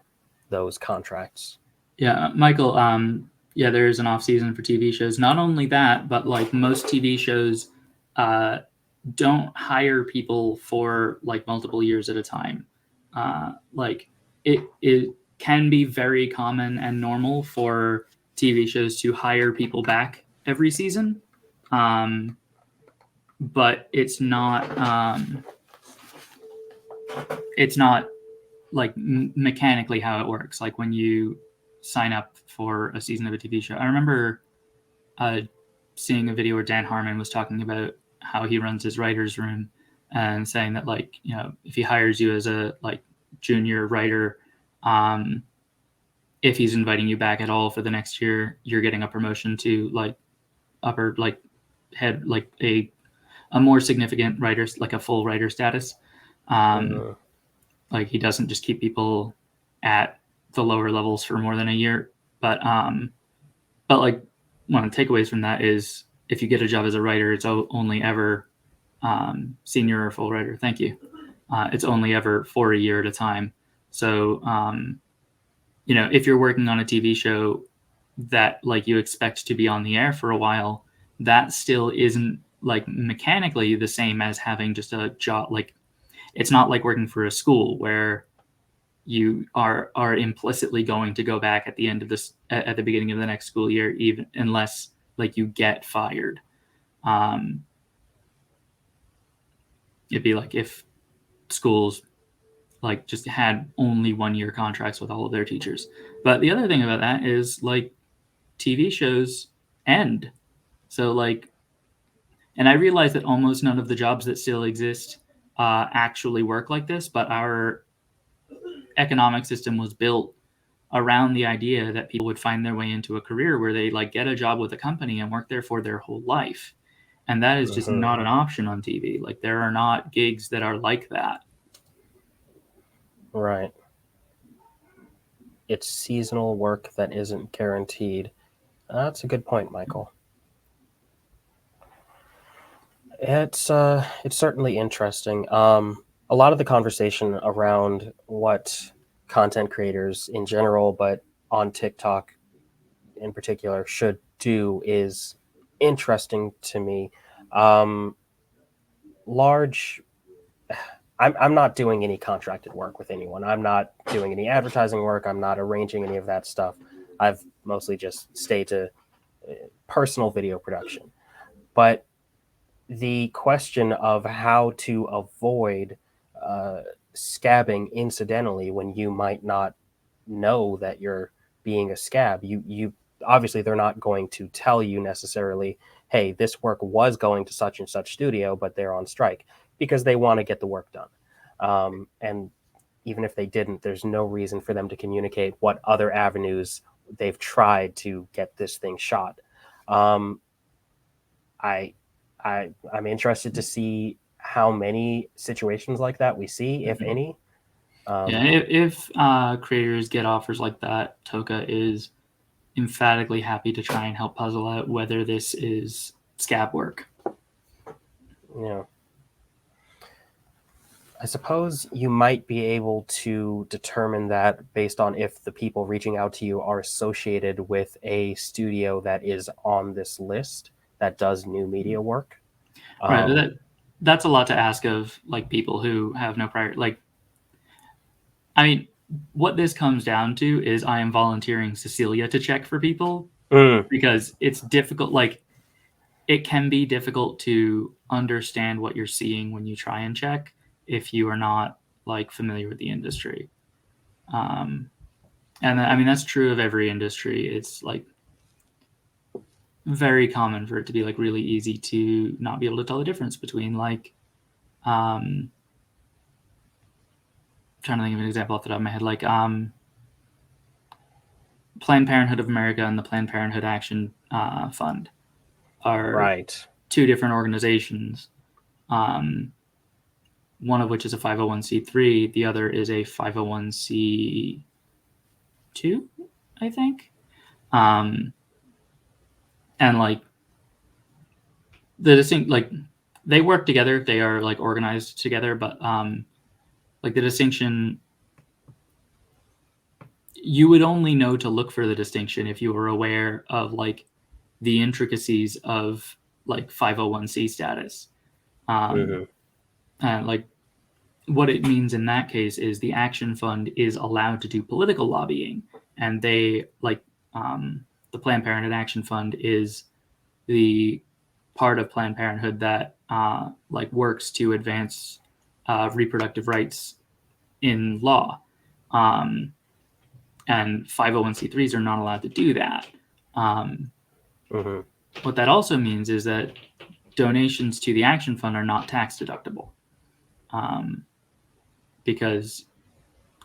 those contracts.
Yeah, Michael, there is an off season for TV shows. Not only that, but like most TV shows don't hire people for like multiple years at a time. Like it can be very common and normal for TV shows to hire people back every season. But it's not like mechanically how it works. Like when you sign up for a season of a TV show. I remember seeing a video where Dan Harmon was talking about how he runs his writer's room, and saying that, like, you know, if he hires you as a like junior writer, if he's inviting you back at all for the next year, you're getting a promotion to like upper like head, like a more significant writer, like a full writer status. Like he doesn't just keep people at the lower levels for more than a year. But like one of the takeaways from that is, if you get a job as a writer, it's only ever senior or full writer. Thank you. It's only ever for a year at a time. So, you know, if you're working on a TV show that like you expect to be on the air for a while, that still isn't like mechanically the same as having just a job. Like, it's not like working for a school where you are implicitly going to go back at the end of this, at the beginning of the next school year, even unless like you get fired. It'd be like if schools like just had only 1 year contracts with all of their teachers. But the other thing about that is like TV shows end. So like, and I realize that almost none of the jobs that still exist actually work like this, but our economic system was built around the idea that people would find their way into a career where they like get a job with a company and work there for their whole life. And that is just not an option on TV. Like there are not gigs that are like that.
Right. It's seasonal work that isn't guaranteed. That's a good point, Michael. It's certainly interesting. A lot of the conversation around what content creators in general, but on TikTok in particular should do is interesting to me. I'm not doing any contracted work with anyone. I'm not doing any advertising work. I'm not arranging any of that stuff. I've mostly just stayed to personal video production. But the question of how to avoid scabbing incidentally when you might not know that you're being a scab, you obviously they're not going to tell you necessarily, hey, this work was going to such and such studio, but they're on strike, because they want to get the work done. And even if they didn't, there's no reason for them to communicate what other avenues they've tried to get this thing shot. I'm interested to see how many situations like that we see, if any.
If creators get offers like that, Toka is emphatically happy to try and help puzzle out whether this is scab work.
Yeah. I suppose you might be able to determine that based on if the people reaching out to you are associated with a studio that is on this list that does new media work.
Right, but that's a lot to ask of like people who have no prior, like, I mean, what this comes down to is I am volunteering Cecilia to check for people because it's difficult. Like, it can be difficult to understand what you're seeing when you try and check if you are not like familiar with the industry. And I mean, that's true of every industry. It's like very common for it to be like really easy to not be able to tell the difference between like, trying to think of an example off the top of my head, like Planned Parenthood of America and the Planned Parenthood Action Fund are
Right.
two different organizations. One of which is a 501c3, the other is a 501c2, I think. And like the distinct, like they work together, they are like organized together, but like the distinction, you would only know to look for the distinction if you were aware of like the intricacies of like 501c status. And like what it means in that case is the Action Fund is allowed to do political lobbying, and they like the Planned Parenthood Action Fund is the part of Planned Parenthood that like works to advance reproductive rights in law. And 501c3s are not allowed to do that. What that also means is that donations to the Action Fund are not tax deductible. Because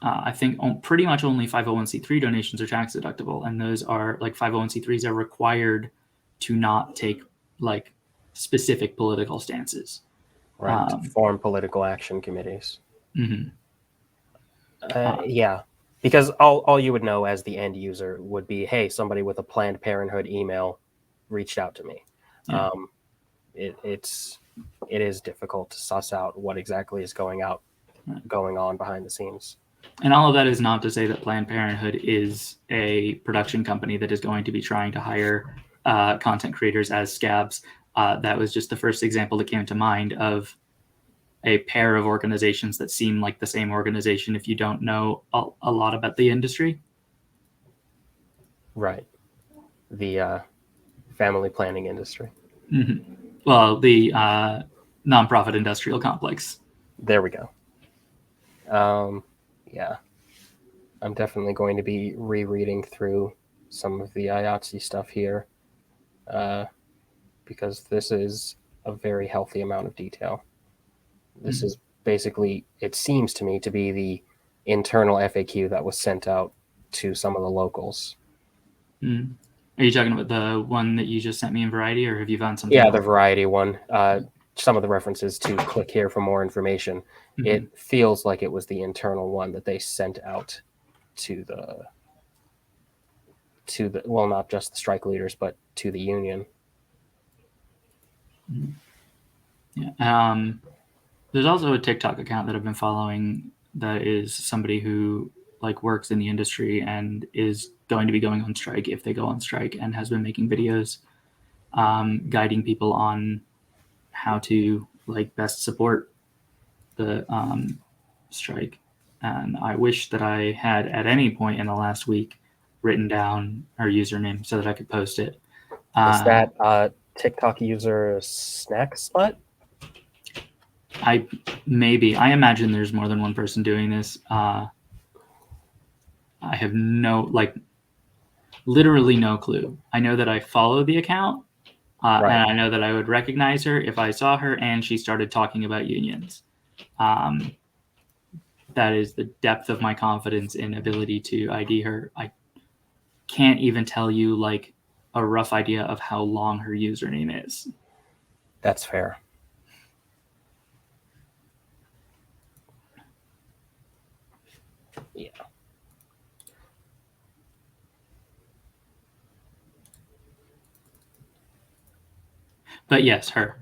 I think pretty much only 501c3 donations are tax deductible, and those are like 501c3s are required to not take like specific political stances.
Right. Form political action committees.
Mm-hmm.
Yeah. Because all you would know as the end user would be, hey, somebody with a Planned Parenthood email reached out to me.
Yeah.
It is difficult to suss out what exactly is going on behind the scenes.
And all of that is not to say that Planned Parenthood is a production company that is going to be trying to hire content creators as scabs. That was just the first example that came to mind of a pair of organizations that seem like the same organization if you don't know a lot about the industry.
Right. The family planning industry.
Mm-hmm. Well, the nonprofit industrial complex.
There we go. Yeah. I'm definitely going to be rereading through some of the IATSE stuff here because this is a very healthy amount of detail. This is basically, it seems to me to be the internal FAQ that was sent out to some of the locals.
Mm. Are you talking about the one that you just sent me in Variety, or have you found something
Yeah,
else?
the Variety one. Some of the references to click here for more information. Mm-hmm. It feels like it was the internal one that they sent out to the well, not just the strike leaders, but to the union.
Mm-hmm. Yeah. There's also a TikTok account that I've been following that is somebody who like works in the industry and is going to be going on strike if they go on strike, and has been making videos guiding people on how to like best support the strike. And I wish that I had at any point in the last week written down her username so that I could post it.
Is that TikTok user Snack Slut?
I imagine there's more than one person doing this. I have literally no clue. I know that I follow the account,
Right.
and I know that I would recognize her if I saw her and she started talking about unions. That is the depth of my confidence in ability to ID her. I can't even tell you like a rough idea of how long her username is.
That's fair. Yeah.
But yes, her.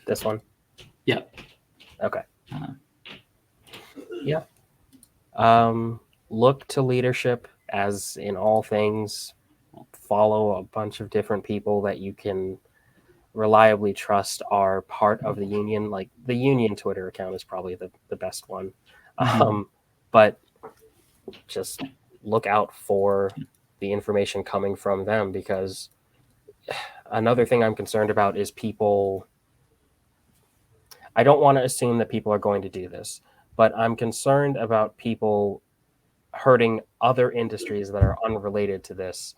This one?
Yep.
Okay.
Uh,
Yeah. Look to leadership, as in all things. Follow a bunch of different people that you can reliably trust are part of the union. Like the union Twitter account is probably the best one. But just look out for the information coming from them, because another thing I'm concerned about is people. I don't want to assume that people are going to do this, but I'm concerned about people hurting other industries that are unrelated to this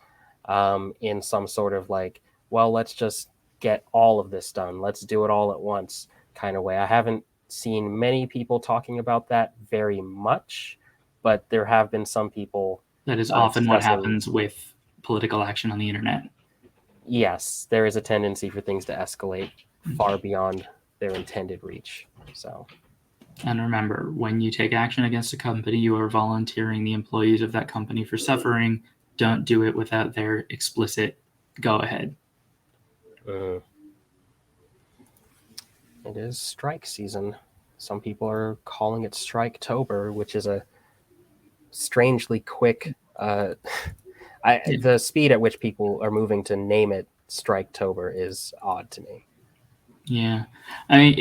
in some sort of like, well, let's just get all of this done. Let's do it all at once kind of way. I haven't seen many people talking about that very much, but there have been some people.
That is often what happens with political action on the internet.
Yes, there is a tendency for things to escalate far beyond their intended reach. So.
And remember, when you take action against a company, you are volunteering the employees of that company for suffering. Don't do it without their explicit go-ahead.
It is strike season. Some people are calling it Striketober, which is a strangely quick... The speed at which people are moving to name it Striketober is odd to me.
Yeah. I mean,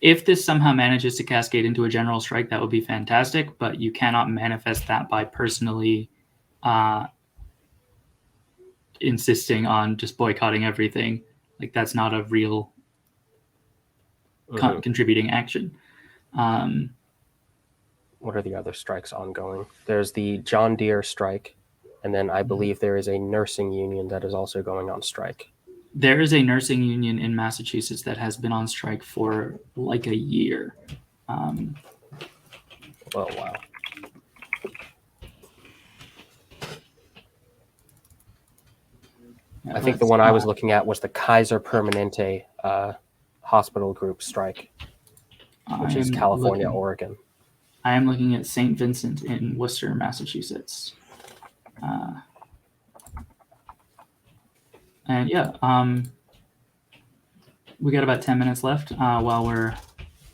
if this somehow manages to cascade into a general strike, that would be fantastic, but you cannot manifest that by personally insisting on just boycotting everything. Like, that's not a real contributing action.
What are the other strikes ongoing? There's the John Deere strike, and then I believe there is a nursing union that is also going on strike.
There is a nursing union in Massachusetts that has been on strike for like a year.
Oh, wow. Yeah, I think the one I was looking at was the Kaiser Permanente hospital group strike, which is California, Oregon.
I am looking at St. Vincent in Worcester, Massachusetts. And yeah, we got about 10 minutes left while we're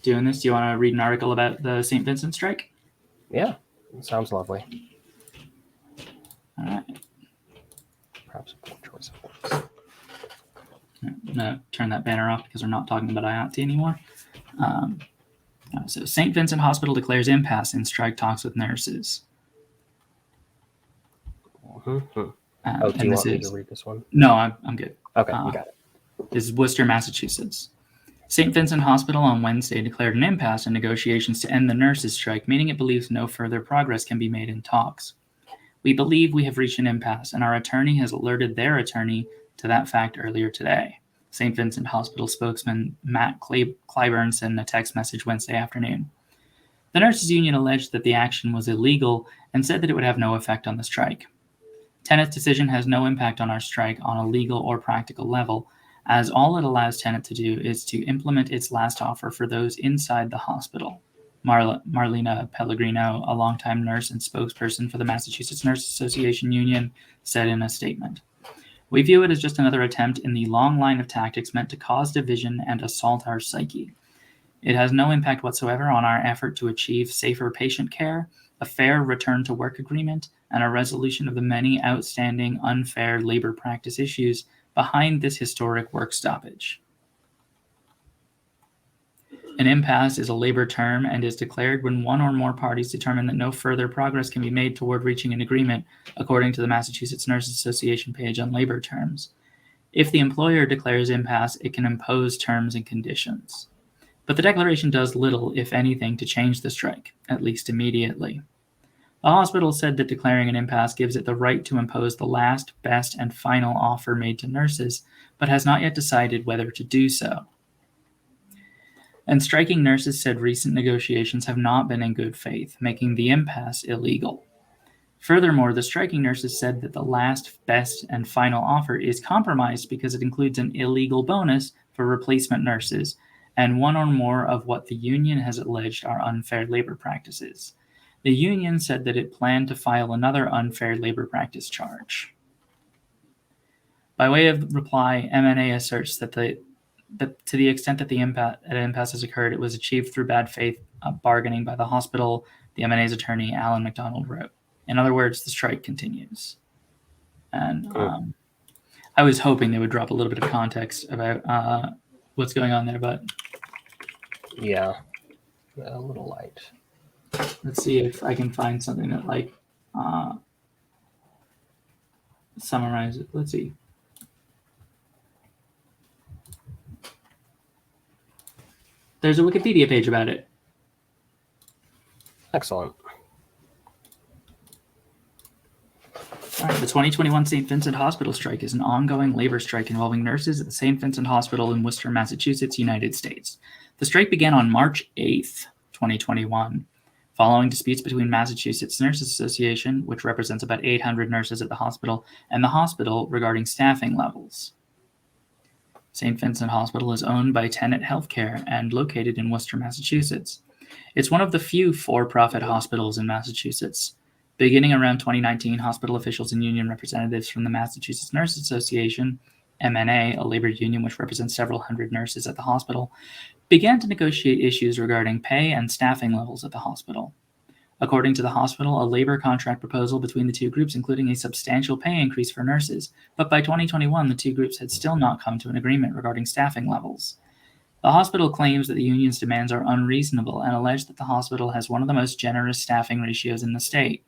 doing this. Do you want to read an article about the St. Vincent strike?
Yeah, sounds lovely.
All right.
Perhaps a poor choice of words.
I'm going to turn that banner off because we're not talking about IATSE anymore. So St. Vincent Hospital declares impasse in strike talks with nurses.
Do you want me to read this one?
No, I'm good.
Okay, you got it.
This is Worcester, Massachusetts. St. Vincent Hospital on Wednesday declared an impasse in negotiations to end the nurses' strike, meaning it believes no further progress can be made in talks. We believe we have reached an impasse, and our attorney has alerted their attorney to that fact earlier today. St. Vincent Hospital spokesman Matt Clyburn sent in a text message Wednesday afternoon. The nurses' union alleged that the action was illegal and said that it would have no effect on the strike. Tenet's decision has no impact on our strike on a legal or practical level, as all it allows Tenet to do is to implement its last offer for those inside the hospital. Marlena Pellegrino, a longtime nurse and spokesperson for the Massachusetts Nurses Association Union, said in a statement, "We view it as just another attempt in the long line of tactics meant to cause division and assault our psyche. It has no impact whatsoever on our effort to achieve safer patient care a fair return to work agreement, and a resolution of the many outstanding unfair labor practice issues behind this historic work stoppage. An impasse is a labor term and is declared when one or more parties determine that no further progress can be made toward reaching an agreement, according to the Massachusetts Nurses Association page on labor terms. If the employer declares impasse, it can impose terms and conditions. But the declaration does little, if anything, to change the strike, at least immediately. The hospital said that declaring an impasse gives it the right to impose the last, best, and final offer made to nurses, but has not yet decided whether to do so. And striking nurses said recent negotiations have not been in good faith, making the impasse illegal. Furthermore, the striking nurses said that the last, best, and final offer is compromised because it includes an illegal bonus for replacement nurses and one or more of what the union has alleged are unfair labor practices. The union said that it planned to file another unfair labor practice charge. By way of reply, MNA asserts that to the extent that an impasse has occurred, it was achieved through bad faith bargaining by the hospital, the MNA's attorney, Alan McDonald, wrote. In other words, the strike continues. And I was hoping they would drop a little bit of context about what's going on there, but...
Yeah, a little light.
Let's see if I can find something that, summarizes it. Let's see. There's a Wikipedia page about it.
Excellent.
All right, the 2021 St. Vincent Hospital strike is an ongoing labor strike involving nurses at the St. Vincent Hospital in Worcester, Massachusetts, United States. The strike began on March 8th, 2021, following disputes between Massachusetts Nurses Association, which represents about 800 nurses at the hospital, and the hospital regarding staffing levels. St. Vincent Hospital is owned by Tenet Healthcare and located in Worcester, Massachusetts. It's one of the few for-profit hospitals in Massachusetts. Beginning around 2019, hospital officials and union representatives from the Massachusetts Nurses Association, MNA, a labor union which represents several hundred nurses at the hospital, began to negotiate issues regarding pay and staffing levels at the hospital. According to the hospital, a labor contract proposal between the two groups including a substantial pay increase for nurses, but by 2021 the two groups had still not come to an agreement regarding staffing levels. The hospital claims that the union's demands are unreasonable and alleged that the hospital has one of the most generous staffing ratios in the state.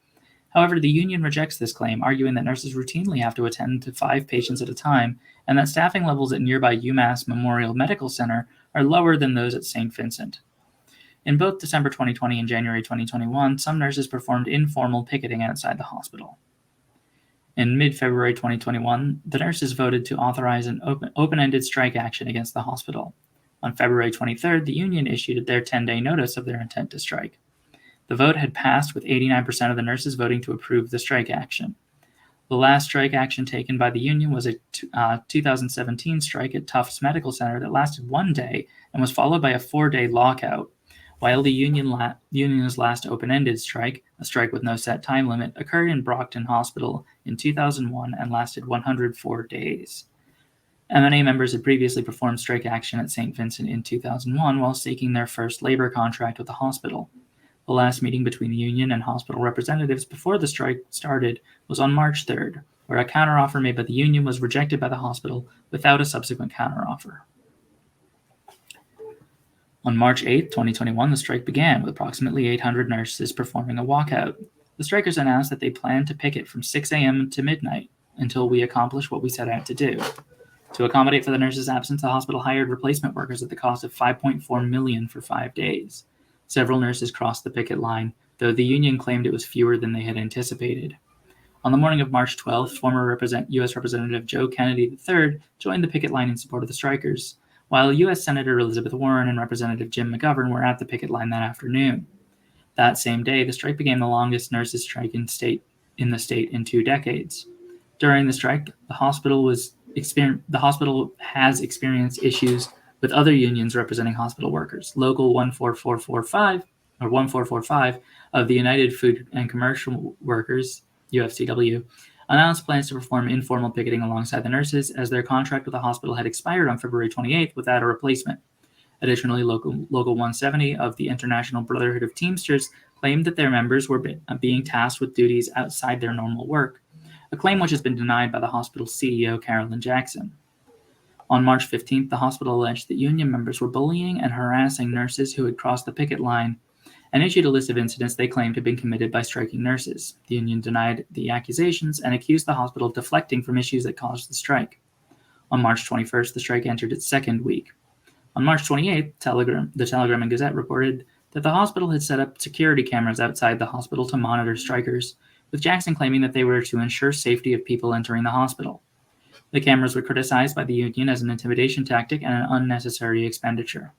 However, the union rejects this claim, arguing that nurses routinely have to attend to 5 patients at a time and that staffing levels at nearby UMass Memorial Medical Center are lower than those at St. Vincent. In both December 2020 and January 2021, some nurses performed informal picketing outside the hospital. In mid-February 2021, the nurses voted to authorize an open-ended strike action against the hospital. On February 23rd, the union issued their 10-day notice of their intent to strike. The vote had passed with 89% of the nurses voting to approve the strike action. The last strike action taken by the union was a 2017 strike at Tufts Medical Center that lasted 1 day and was followed by a 4-day lockout, while the union's last open-ended strike, a strike with no set time limit, occurred in Brockton Hospital in 2001 and lasted 104 days. MNA members had previously performed strike action at St. Vincent in 2001 while seeking their first labor contract with the hospital. The last meeting between the union and hospital representatives before the strike started was on March 3rd, where a counteroffer made by the union was rejected by the hospital without a subsequent counteroffer. On March 8, 2021, the strike began with approximately 800 nurses performing a walkout. The strikers announced that they planned to picket from 6 a.m. to midnight until we accomplish what we set out to do. To accommodate for the nurses' absence, the hospital hired replacement workers at the cost of $5.4 million for 5 days. Several nurses crossed the picket line, though the union claimed it was fewer than they had anticipated. On the morning of March 12th, former U.S. Representative Joe Kennedy III joined the picket line in support of the strikers, while U.S. Senator Elizabeth Warren and Representative Jim McGovern were at the picket line that afternoon. That same day, the strike became the longest nurses' strike in the state in 2 decades. During the strike, the hospital has experienced issues with other unions representing hospital workers. Local 1445 of the United Food and Commercial Workers, UFCW, announced plans to perform informal picketing alongside the nurses as their contract with the hospital had expired on February 28th without a replacement. Additionally, Local 170 of the International Brotherhood of Teamsters claimed that their members were being tasked with duties outside their normal work, a claim which has been denied by the hospital's CEO, Carolyn Jackson. On March 15th, the hospital alleged that union members were bullying and harassing nurses who had crossed the picket line and issued a list of incidents they claimed had been committed by striking nurses. The union denied the accusations and accused the hospital of deflecting from issues that caused the strike. On March 21st, the strike entered its second week. On March 28th, the Telegram and Gazette reported that the hospital had set up security cameras outside the hospital to monitor strikers, with Jackson claiming that they were to ensure safety of people entering the hospital. The cameras were criticized by the union as an intimidation tactic and an unnecessary expenditure.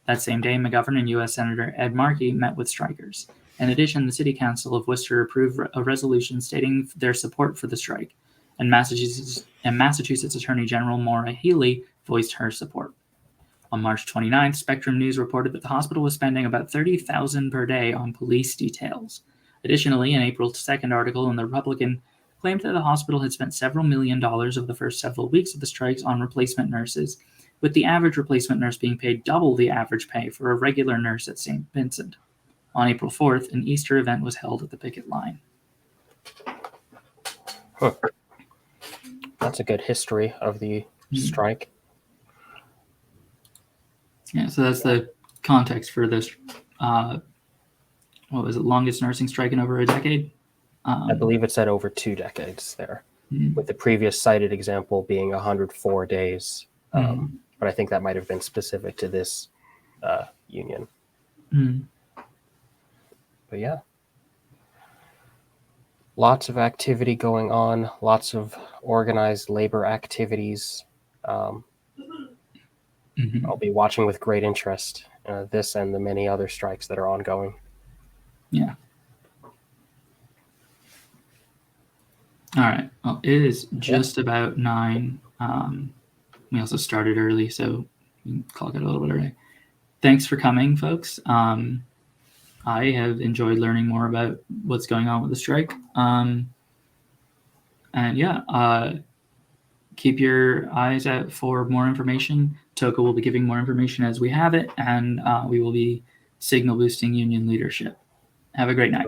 That same day, McGovern and U.S. Senator Ed Markey met with strikers. In addition, the City Council of Worcester approved a resolution stating their support for the strike, and Massachusetts Attorney General Maura Healey voiced her support. On March 29th, Spectrum News reported that the hospital was spending about $30,000 per day on police details. Additionally, an April 2nd article in The Republican claimed that the hospital had spent several $1 million over the first several weeks of the strikes on replacement nurses, with the average replacement nurse being paid double the average pay for a regular nurse at St. Vincent. On April 4th, an Easter event was held at the picket line.
That's a good history of the strike.
Yeah, so that's the context for this, longest nursing strike in over a decade?
I believe it said over 2 decades there, with the previous cited example being 104 days. But I think that might have been specific to this union. But yeah, lots of activity going on, lots of organized labor activities. I'll be watching with great interest this and the many other strikes that are ongoing.
Yeah. All right. Well, it is just about 9. We also started early, so we can clock it a little bit early. Thanks for coming, folks. I have enjoyed learning more about what's going on with the strike. Keep your eyes out for more information. Toka will be giving more information as we have it, and we will be signal boosting union leadership. Have a great night.